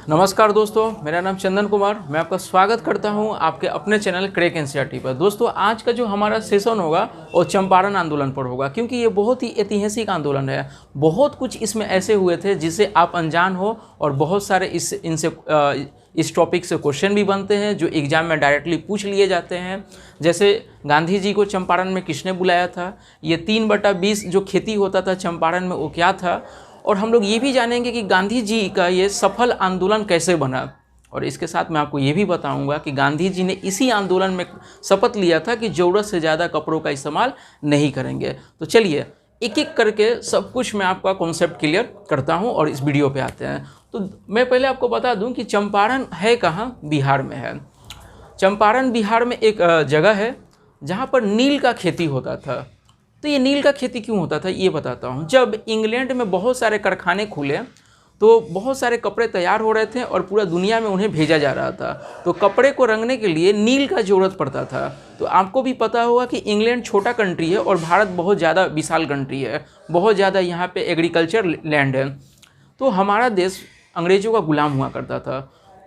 नमस्कार दोस्तों, मेरा नाम चंदन कुमार। मैं आपका स्वागत करता हूं आपके अपने चैनल क्रैक एनसीईआरटी पर। दोस्तों, आज का जो हमारा सेशन होगा वो चंपारण आंदोलन पर होगा, क्योंकि ये बहुत ही ऐतिहासिक आंदोलन है। बहुत कुछ इसमें ऐसे हुए थे जिससे आप अनजान हो, और बहुत सारे इस टॉपिक से क्वेश्चन भी बनते हैं जो एग्जाम में डायरेक्टली पूछ लिए जाते हैं। जैसे गांधी जी को चंपारण में किसने बुलाया था, ये 3/20 जो खेती होता था चंपारण में वो क्या था, और हम लोग ये भी जानेंगे कि गांधी जी का ये सफल आंदोलन कैसे बना। और इसके साथ मैं आपको ये भी बताऊंगा कि गांधी जी ने इसी आंदोलन में शपथ लिया था कि ज़रूरत से ज़्यादा कपड़ों का इस्तेमाल नहीं करेंगे। तो चलिए एक एक करके सब कुछ मैं आपका कॉन्सेप्ट क्लियर करता हूं और इस वीडियो पे आते हैं। तो मैं पहले आपको बता दूं कि चंपारण है कहाँ। बिहार में है। चंपारण बिहार में एक जगह है जहाँ पर नील का खेती होता था। तो ये नील का खेती क्यों होता था ये बताता हूँ। जब इंग्लैंड में बहुत सारे कारखाने खुले तो बहुत सारे कपड़े तैयार हो रहे थे और पूरा दुनिया में उन्हें भेजा जा रहा था। तो कपड़े को रंगने के लिए नील का ज़रूरत पड़ता था। तो आपको भी पता होगा कि इंग्लैंड छोटा कंट्री है और भारत बहुत ज़्यादा विशाल कंट्री है, बहुत ज़्यादा यहाँ पे एग्रीकल्चर लैंड है। तो हमारा देश अंग्रेज़ों का गुलाम हुआ करता था।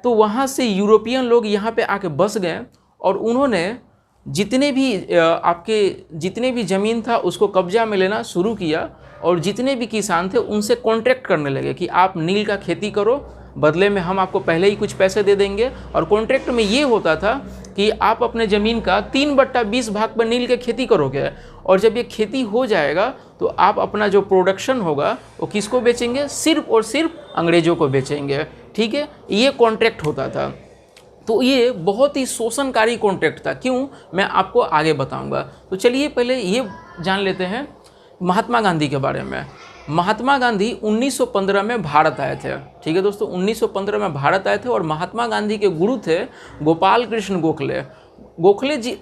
तो वहाँ से यूरोपियन लोग यहाँ पे आके बस गए और उन्होंने जितने भी ज़मीन था उसको कब्जा में लेना शुरू किया, और जितने भी किसान थे उनसे कॉन्ट्रैक्ट करने लगे कि आप नील का खेती करो, बदले में हम आपको पहले ही कुछ पैसे दे देंगे। और कॉन्ट्रैक्ट में ये होता था कि आप अपने ज़मीन का 3/20 भाग पर नील की खेती करोगे, और जब ये खेती हो जाएगा तो आप अपना जो प्रोडक्शन होगा वो किसको बेचेंगे, सिर्फ और सिर्फ अंग्रेज़ों को बेचेंगे। ठीक है, ये कॉन्ट्रैक्ट होता था। तो ये बहुत ही शोषणकारी कॉन्ट्रैक्ट था। क्यों, मैं आपको आगे बताऊंगा। तो चलिए पहले ये जान लेते हैं महात्मा गांधी के बारे में। महात्मा गांधी 1915 में भारत आए थे। ठीक है दोस्तों, 1915 में भारत आए थे और महात्मा गांधी के गुरु थे गोपाल कृष्ण गोखले। गोखले जी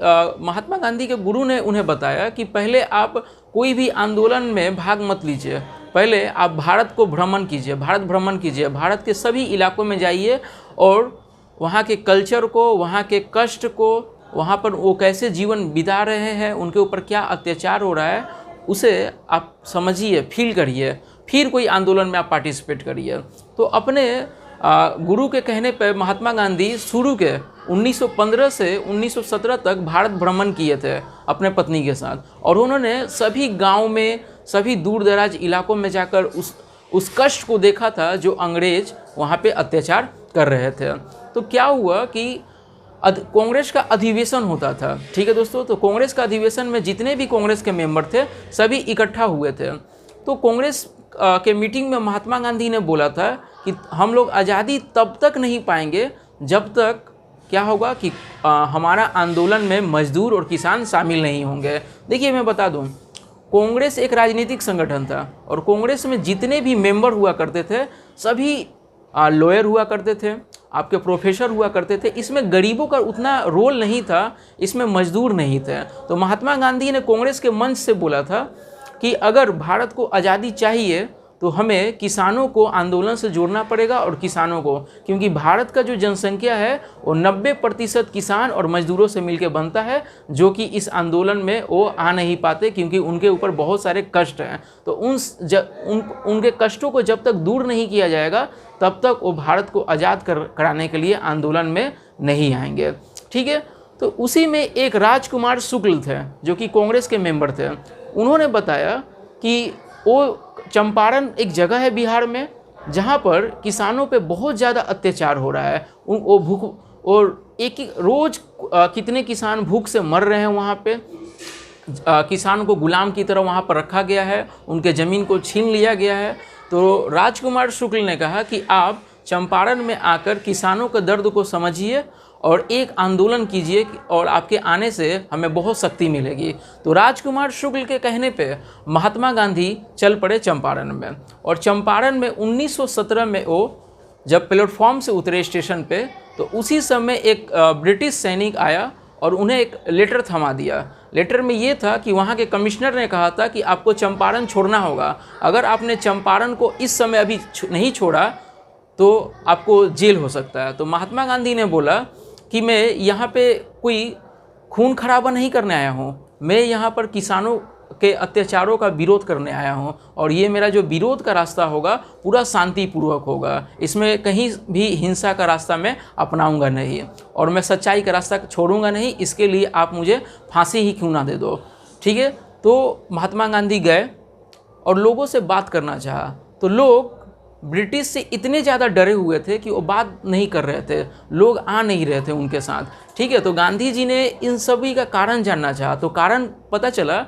महात्मा गांधी के गुरु ने उन्हें बताया कि पहले आप कोई भी आंदोलन में भाग मत लीजिए, पहले आप भारत को भ्रमण कीजिए, भारत भ्रमण कीजिए, भारत के सभी इलाकों में जाइए और वहाँ के कल्चर को, वहाँ के कष्ट को, वहाँ पर वो कैसे जीवन बिता रहे हैं, उनके ऊपर क्या अत्याचार हो रहा है, उसे आप समझिए, फील करिए, फिर कोई आंदोलन में आप पार्टिसिपेट करिए। तो अपने गुरु के कहने पर महात्मा गांधी शुरू के 1915 से 1917 तक भारत भ्रमण किए थे अपने पत्नी के साथ, और उन्होंने सभी गांव में, सभी दूर दराज इलाकों में जाकर उस कष्ट को देखा था जो अंग्रेज वहाँ पे अत्याचार कर रहे थे। तो क्या हुआ कि कांग्रेस का अधिवेशन होता था। ठीक है दोस्तों, तो कांग्रेस का अधिवेशन में जितने भी कांग्रेस के मेंबर थे सभी इकट्ठा हुए थे। तो कांग्रेस के मीटिंग में महात्मा गांधी ने बोला था कि हम लोग आज़ादी तब तक नहीं पाएंगे जब तक क्या होगा कि हमारा आंदोलन में मजदूर और किसान शामिल नहीं होंगे। देखिए मैं बता दूं, कांग्रेस एक राजनीतिक संगठन था और कांग्रेस में जितने भी मेंबर हुआ करते थे सभी लॉयर हुआ करते थे, आपके प्रोफेसर हुआ करते थे। इसमें गरीबों का उतना रोल नहीं था, इसमें मजदूर नहीं थे। तो महात्मा गांधी ने कांग्रेस के मंच से बोला था कि अगर भारत को आज़ादी चाहिए तो हमें किसानों को आंदोलन से जोड़ना पड़ेगा, और किसानों को, क्योंकि भारत का जो जनसंख्या है वो 90% किसान और मजदूरों से मिलकर बनता है, जो कि इस आंदोलन में वो आ नहीं पाते क्योंकि उनके ऊपर बहुत सारे कष्ट हैं। तो उनके कष्टों को जब तक दूर नहीं किया जाएगा तब तक वो भारत को आज़ाद कराने के लिए आंदोलन में नहीं आएंगे। ठीक है, तो उसी में एक राजकुमार शुक्ल थे जो कि कांग्रेस के मेंबर थे। उन्होंने बताया कि वो चंपारण एक जगह है बिहार में जहाँ पर किसानों पे बहुत ज़्यादा अत्याचार हो रहा है। वो भूख, और एक रोज़ कितने किसान भूख से मर रहे हैं। वहाँ पे किसानों को गुलाम की तरह वहाँ पर रखा गया है, उनके ज़मीन को छीन लिया गया है। तो राजकुमार शुक्ल ने कहा कि आप चंपारण में आकर किसानों के दर्द को समझिए और एक आंदोलन कीजिए, और आपके आने से हमें बहुत शक्ति मिलेगी। तो राजकुमार शुक्ल के कहने पे महात्मा गांधी चल पड़े चंपारण में, और चंपारण में 1917 में वो जब प्लेटफॉर्म से उतरे स्टेशन पे, तो उसी समय एक ब्रिटिश सैनिक आया और उन्हें एक लेटर थमा दिया। लेटर में ये था कि वहाँ के कमिश्नर ने कहा था कि आपको चंपारण छोड़ना होगा, अगर आपने चंपारण को इस समय अभी नहीं छोड़ा तो आपको जेल हो सकता है। तो महात्मा गांधी ने बोला कि मैं यहाँ पे कोई खून खराबा नहीं करने आया हूँ, मैं यहाँ पर के अत्याचारों का विरोध करने आया हूँ और ये मेरा जो विरोध का रास्ता होगा पूरा शांतिपूर्वक होगा। इसमें कहीं भी हिंसा का रास्ता मैं अपनाऊंगा नहीं और मैं सच्चाई का रास्ता छोड़ूंगा नहीं। इसके लिए आप मुझे फांसी ही क्यों ना दे दो, ठीक है। तो महात्मा गांधी गए और लोगों से बात करना चाहा, तो लोग ब्रिटिश से इतने ज़्यादा डरे हुए थे कि वो बात नहीं कर रहे थे, लोग आ नहीं रहे थे उनके साथ, ठीक है। तो गांधी जी ने इन सभी का कारण जानना चाहा, तो कारण पता चला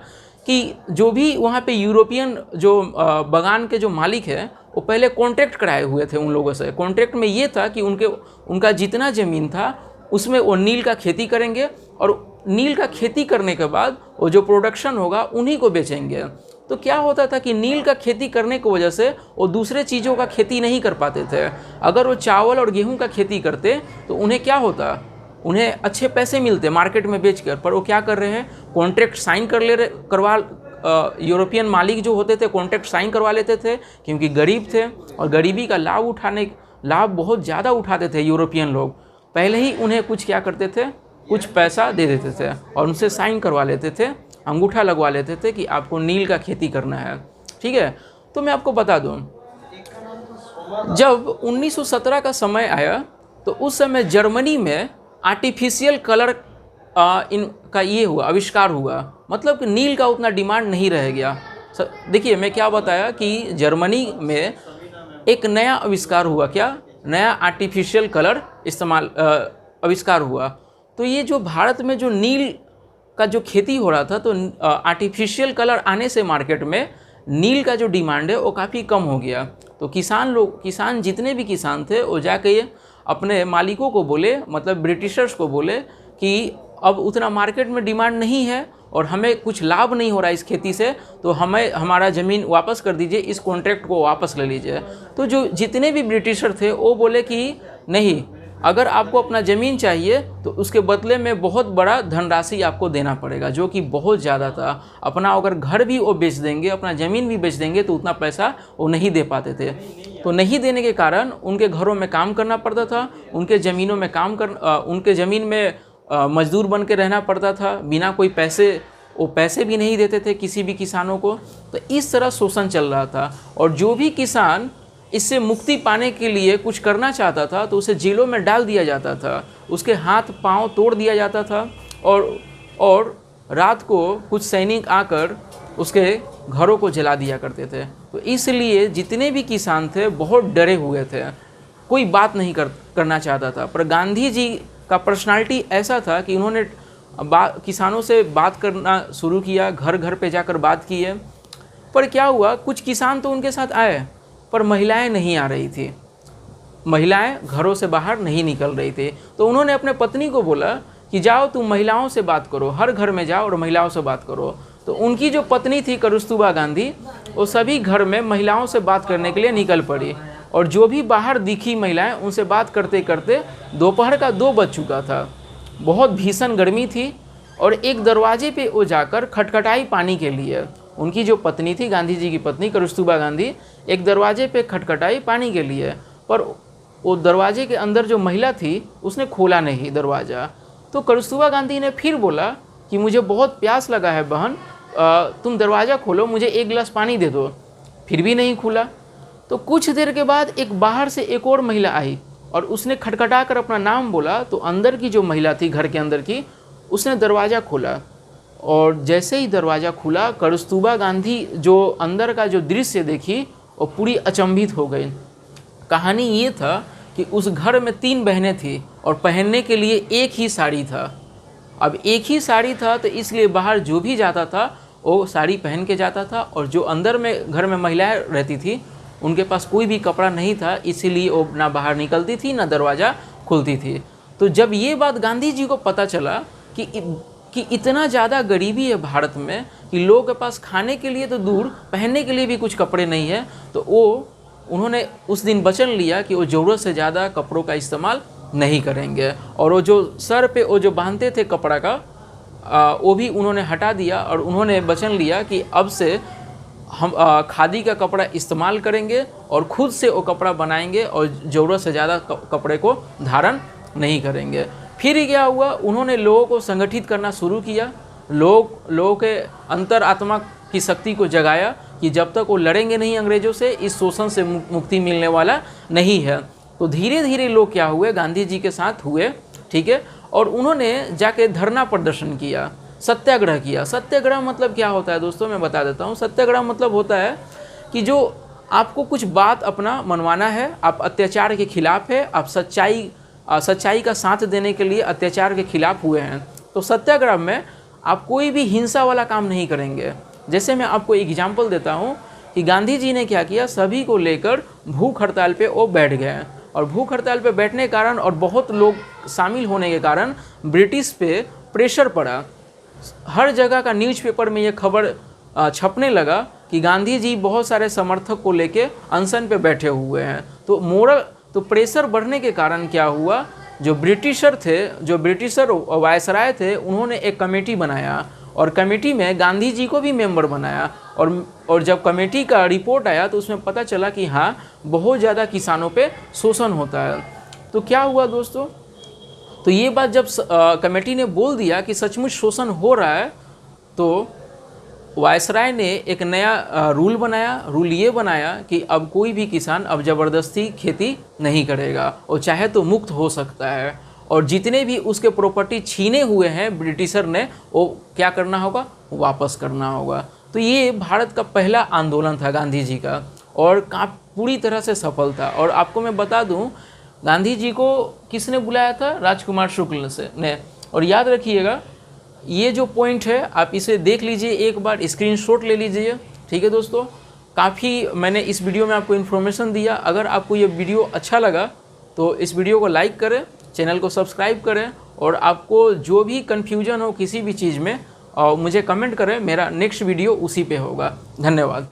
कि जो भी वहाँ पे यूरोपियन जो बागान के जो मालिक हैं वो पहले कॉन्ट्रैक्ट कराए हुए थे उन लोगों से। कॉन्ट्रैक्ट में ये था कि उनका जितना ज़मीन था उसमें वो नील का खेती करेंगे और नील का खेती करने के बाद वो जो प्रोडक्शन होगा उन्हीं को बेचेंगे। तो क्या होता था कि नील का खेती करने की वजह से वो दूसरे चीज़ों का खेती नहीं कर पाते थे। अगर वो चावल और गेहूं का खेती करते तो उन्हें क्या होता, उन्हें अच्छे पैसे मिलते मार्केट में बेचकर। पर वो क्या कर रहे हैं, कॉन्ट्रैक्ट साइन करवा यूरोपियन मालिक जो होते थे कॉन्ट्रैक्ट साइन करवा लेते थे क्योंकि गरीब थे और गरीबी का लाभ बहुत ज़्यादा उठाते थे यूरोपियन लोग। पहले ही उन्हें कुछ क्या करते थे, कुछ पैसा दे देते थे और उनसे साइन करवा लेते थे, अंगूठा लगवा लेते थे कि आपको नील का खेती करना है, ठीक है। तो मैं आपको बता दूं, जब 1917 का समय आया तो उस समय जर्मनी में आर्टिफिशियल कलर इनका ये हुआ, आविष्कार हुआ। मतलब कि नील का उतना डिमांड नहीं रह गया। देखिए मैं क्या बताया कि जर्मनी में एक नया आविष्कार हुआ, क्या नया आर्टिफिशियल कलर आविष्कार हुआ। तो ये जो भारत में जो नील का जो खेती हो रहा था, तो आर्टिफिशियल कलर आने से मार्केट में नील का जो डिमांड है वो काफ़ी कम हो गया। तो किसान जितने भी किसान थे वो जाके अपने मालिकों को बोले, मतलब ब्रिटिशर्स को बोले कि अब उतना मार्केट में डिमांड नहीं है और हमें कुछ लाभ नहीं हो रहा है इस खेती से, तो हमें हमारा ज़मीन वापस कर दीजिए, इस कॉन्ट्रैक्ट को वापस ले लीजिए। तो जो जितने भी ब्रिटिशर थे वो बोले कि नहीं, अगर आपको अपना ज़मीन चाहिए तो उसके बदले में बहुत बड़ा धनराशि आपको देना पड़ेगा, जो कि बहुत ज़्यादा था। अपना अगर घर भी वो बेच देंगे, अपना ज़मीन भी बेच देंगे तो उतना पैसा वो नहीं दे पाते थे। तो नहीं देने के कारण उनके घरों में काम करना पड़ता था, उनके ज़मीनों में उनके ज़मीन में मजदूर बन के रहना पड़ता था बिना कोई पैसे, वो पैसे भी नहीं देते थे किसी भी किसानों को। तो इस तरह शोषण चल रहा था और जो भी किसान इससे मुक्ति पाने के लिए कुछ करना चाहता था तो उसे जेलों में डाल दिया जाता था, उसके हाथ पांव तोड़ दिया जाता था और रात को कुछ सैनिक आकर उसके घरों को जला दिया करते थे। तो इसलिए जितने भी किसान थे बहुत डरे हुए थे, कोई बात नहीं करना चाहता था। पर गांधी जी का पर्सनालिटी ऐसा था कि उन्होंने किसानों से बात करना शुरू किया, घर घर पे जाकर बात की है। पर क्या हुआ, कुछ किसान तो उनके साथ आए पर महिलाएं नहीं आ रही थी, महिलाएं घरों से बाहर नहीं निकल रही थी। तो उन्होंने अपने पत्नी को बोला कि जाओ तुम महिलाओं से बात करो, हर घर में जाओ और महिलाओं से बात करो। तो उनकी जो पत्नी थी कस्तूरबा गांधी, वो सभी घर में महिलाओं से बात करने के लिए निकल पड़ी और जो भी बाहर दिखी महिलाएं उनसे बात करते करते दोपहर का 2 बज चुका था। बहुत भीषण गर्मी थी और एक दरवाजे पे वो जाकर खटखटाई पानी के लिए। उनकी जो पत्नी थी, गांधी जी की पत्नी कस्तूरबा गांधी, एक दरवाजे पे खटखटाई पानी के लिए, पर वो दरवाजे के अंदर जो महिला थी उसने खोला नहीं दरवाज़ा। तो कस्तूरबा गांधी ने फिर बोला कि मुझे बहुत प्यास लगा है बहन, तुम दरवाज़ा खोलो, मुझे 1 गिलास पानी दे दो। फिर भी नहीं खुला। तो कुछ देर के बाद एक बाहर से एक और महिला आई और उसने खटखटा कर अपना नाम बोला। तो अंदर की जो महिला थी, घर के अंदर की, उसने दरवाज़ा खोला और जैसे ही दरवाज़ा खुला, कस्तूरबा गांधी जो अंदर का जो दृश्य देखी वो पूरी अचंभित हो गई। कहानी ये था कि उस घर में 3 बहनें थी और पहनने के लिए एक ही साड़ी था। अब एक ही साड़ी था तो इसलिए बाहर जो भी जाता था वो साड़ी पहन के जाता था और जो अंदर में घर में महिलाएं रहती थी उनके पास कोई भी कपड़ा नहीं था, इसीलिए वो ना बाहर निकलती थी ना दरवाज़ा खुलती थी। तो जब ये बात गांधी जी को पता चला कि इतना ज़्यादा गरीबी है भारत में कि लोगों के पास खाने के लिए तो दूर, पहनने के लिए भी कुछ कपड़े नहीं है, तो उन्होंने उस दिन वचन लिया कि वो ज़रूरत से ज़्यादा कपड़ों का इस्तेमाल नहीं करेंगे। और वो जो सर पे वो जो बांधते थे कपड़ा का, वो भी उन्होंने हटा दिया और उन्होंने वचन लिया कि अब से हम खादी का कपड़ा इस्तेमाल करेंगे और खुद से वो कपड़ा बनाएंगे और ज़रूरत से ज़्यादा कपड़े को धारण नहीं करेंगे। फिर क्या हुआ, उन्होंने लोगों को संगठित करना शुरू किया, लोगों के अंतर आत्मा की शक्ति को जगाया कि जब तक वो लड़ेंगे नहीं अंग्रेज़ों से, इस शोषण से मुक्ति मिलने वाला नहीं है। तो धीरे धीरे लोग क्या हुए, गांधी जी के साथ हुए, ठीक है। और उन्होंने जाके धरना प्रदर्शन किया, सत्याग्रह किया। सत्याग्रह मतलब क्या होता है दोस्तों, मैं बता देता हूँ। सत्याग्रह मतलब होता है कि जो आपको कुछ बात अपना मनवाना है, आप अत्याचार के खिलाफ है, आप सच्चाई का साथ देने के लिए अत्याचार के खिलाफ हुए हैं, तो सत्याग्रह में आप कोई भी हिंसा वाला काम नहीं करेंगे। जैसे मैं आपको एग्जाम्पल देता हूँ कि गांधी जी ने क्या किया, सभी को लेकर भूख हड़ताल पे वो बैठ गए, और भूख हड़ताल पे बैठने के कारण और बहुत लोग शामिल होने के कारण ब्रिटिश पे प्रेशर पड़ा। हर जगह का न्यूज़पेपर में ये खबर छपने लगा कि गांधी जी बहुत सारे समर्थक को लेके अनशन पे बैठे हुए हैं। तो प्रेशर बढ़ने के कारण क्या हुआ, जो ब्रिटिशर वायसराय थे, उन्होंने एक कमेटी बनाया और कमेटी में गांधी जी को भी मेंबर बनाया। और जब कमेटी का रिपोर्ट आया तो उसमें पता चला कि हाँ, बहुत ज़्यादा किसानों पे शोषण होता है। तो क्या हुआ दोस्तों, तो ये बात जब कमेटी ने बोल दिया कि सचमुच शोषण हो रहा है, तो वायसराय ने एक नया रूल बनाया। रूल ये बनाया कि अब कोई भी किसान अब ज़बरदस्ती खेती नहीं करेगा, और चाहे तो मुक्त हो सकता है, और जितने भी उसके प्रॉपर्टी छीने हुए हैं ब्रिटिशर ने, वो क्या करना होगा, वापस करना होगा। तो ये भारत का पहला आंदोलन था गांधी जी का, और पूरी तरह से सफल था। और आपको मैं बता दूं, गांधी जी को किसने बुलाया था, राजकुमार शुक्ल ने। और याद रखिएगा, ये जो पॉइंट है आप इसे देख लीजिए, एक बार स्क्रीनशॉट ले लीजिए, ठीक है दोस्तों। काफ़ी मैंने इस वीडियो में आपको इन्फॉर्मेशन दिया। अगर आपको ये वीडियो अच्छा लगा तो इस वीडियो को लाइक करें, चैनल को सब्सक्राइब करें, और आपको जो भी कन्फ्यूजन हो किसी भी चीज़ में मुझे कमेंट करें। मेरा नेक्स्ट वीडियो उसी पे होगा। धन्यवाद।